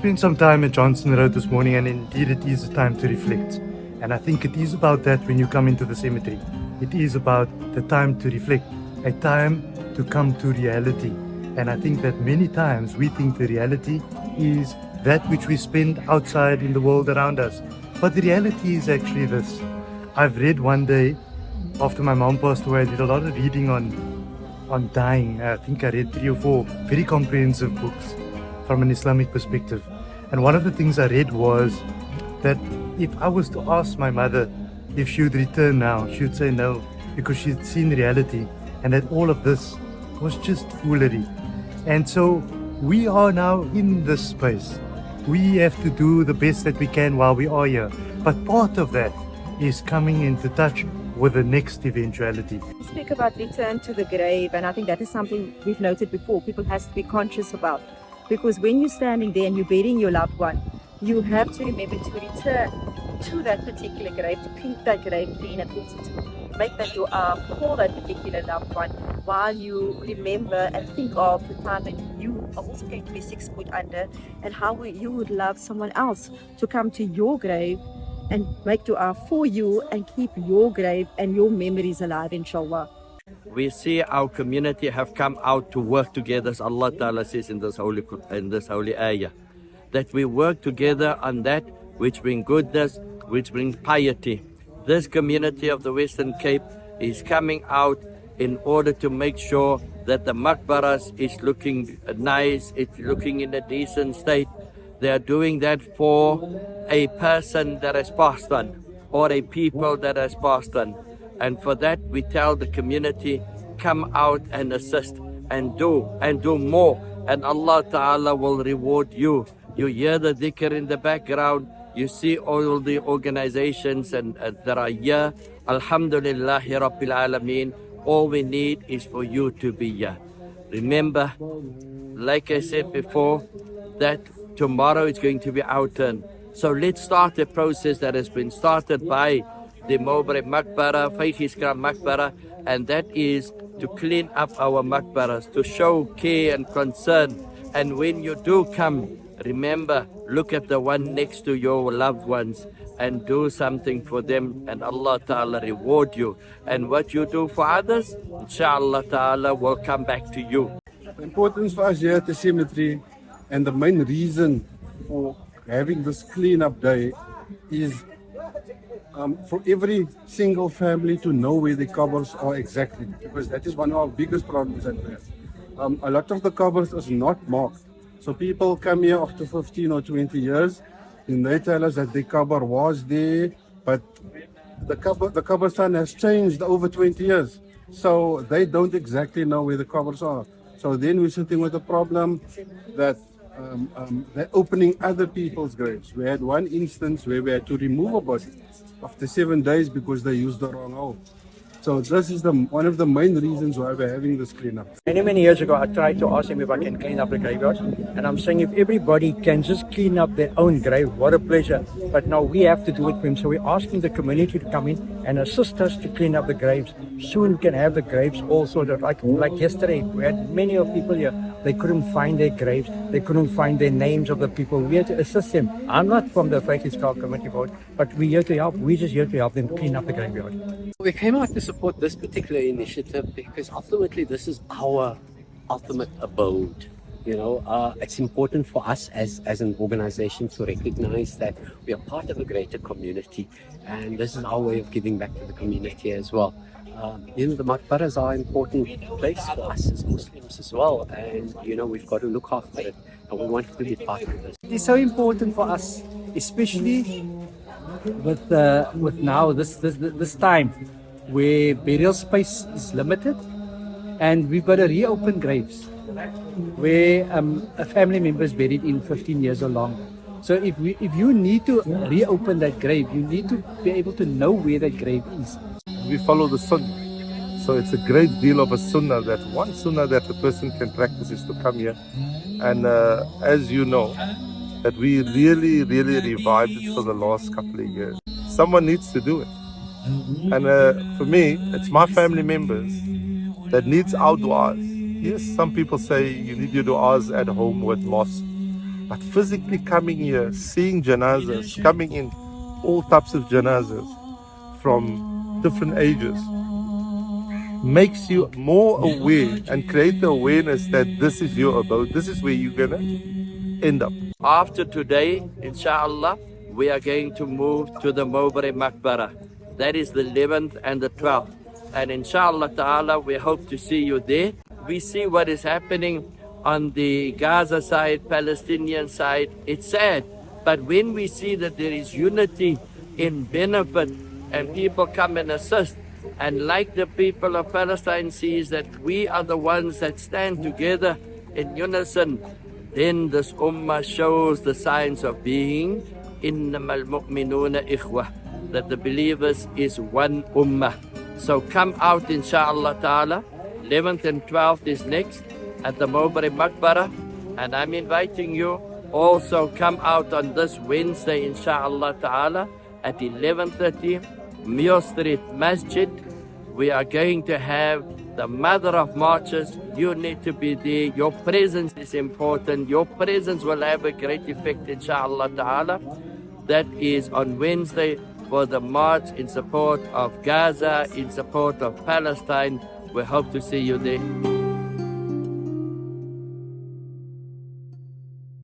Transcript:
Spent some time at Johnson Road this morning, and indeed it is a time to reflect. And I think it is about that when you come into the cemetery. It is about the time to reflect, a time to come to reality. And I think that many times we think the reality is that which we spend outside in the world around us. But the reality is actually this. I've read one day, after my mom passed away, I did a lot of reading on dying. I think I read 3 or 4 very comprehensive books from an Islamic perspective. And one of the things I read was that if I was to ask my mother if she would return now, she would say no, because she'd seen reality and that all of this was just foolery. And so we are now in this space. We have to do the best that we can while we are here. But part of that is coming into touch with the next eventuality. We speak about return to the grave, and I think that is something we've noted before. People have to be conscious about. Because when you're standing there and you're burying your loved one, you have to remember to return to that particular grave, to keep that grave clean, and also to make that dua for that particular loved one while you remember and think of the time that you are also going to be 6 foot under, and how you would love someone else to come to your grave and make dua for you and keep your grave and your memories alive, inshallah. We see our community have come out to work together, as Allah Ta'ala says in this holy ayah, that we work together on that which brings goodness, which brings piety. This community of the Western Cape is coming out in order to make sure that the maqbaras is looking nice, it's looking in a decent state. They are doing that for a person that has passed on, or a people that has passed on. And for that, we tell the community, come out and assist and do more. And Allah Ta'ala will reward you. You hear the dhikr in the background. You see all the organizations and that are here. Alhamdulillahi Rabbil Alameen. All we need is for you to be here. Remember, like I said before, that tomorrow is going to be our turn. So let's start a process that has been started by the Mowbray Maqbara, Faizal Maqbara, and that is to clean up our Maqbaras, to show care and concern. And when you do come, remember, look at the one next to your loved ones and do something for them, and Allah Ta'ala reward you. And what you do for others, inshallah Ta'ala will come back to you. The importance for us here at the cemetery, and the main reason for having this clean-up day, is for every single family to know where the covers are exactly, because that is one of our biggest problems that we have. A lot of the covers is not marked. So people come here after 15 or 20 years, and they tell us that the cover was there, but the coverstone has changed over 20 years. So they don't exactly know where the covers are. So then we're sitting with a problem that they're opening other people's graves. We had one instance where we had to remove a body after 7 days because they used the wrong hole. So this is one of the main reasons why we're having this cleanup. Many years ago, I tried to ask him if I can clean up the graveyards. And I'm saying if everybody can just clean up their own grave, what a pleasure. But now we have to do it for him. So we're asking the community to come in and assist us to clean up the graves. Soon we can have the graves all sorted. Like yesterday, we had many of people here. They couldn't find their graves. They couldn't find their names of the people. We had to assist them. I'm not from the Faizal Committee Board, but we're here to help. We're just here to help them clean up the graveyard. We came out to support this particular initiative because ultimately this is our ultimate abode. You know, it's important for us as an organization to recognize that we are part of a greater community, and this is our way of giving back to the community as well. You know, the maqbaras are an important place for us as Muslims as well, and you know, we've got to look after it, and we want to be part of this. It's so important for us, especially with now this time where burial space is limited, and we've got to reopen graves where a family member is buried in 15 years or longer. So if you need to reopen that grave, you need to be able to know where that grave is. We follow the sunnah. So it's a great deal of a sunnah, that one sunnah that a person can practice is to come here. And as you know, that we really revived it for the last couple of years. Someone needs to do it. And for me, it's my family members that needs our du'as. Yes, some people say you need your du'as at home with mosque. But physically coming here, seeing janazas, coming in all types of janazas from different ages, makes you more aware and create the awareness that this is your abode, this is where you're gonna end up. After today, inshallah, we are going to move to the Mowbray Maqbara. That is the 11th and the 12th. And inshallah ta'ala, we hope to see you there. We see what is happening on the Gaza side, Palestinian side. It's sad. But when we see that there is unity in benefit and people come and assist, and like the people of Palestine sees that we are the ones that stand together in unison, then this ummah shows the signs of being innamal mu'minuna ikhwah, that the believers is one ummah. So come out inshallah ta'ala. 11th and 12th is next at the Mowbray Maqbara, and I'm inviting you also come out on this Wednesday inshallah ta'ala at 11:30 Mio Street Masjid. We are going to have the mother of marches. You need to be there. Your presence is important. Your presence will have a great effect inshallah ta'ala. That is on Wednesday for the march in support of Gaza, in support of Palestine. We hope to see you there.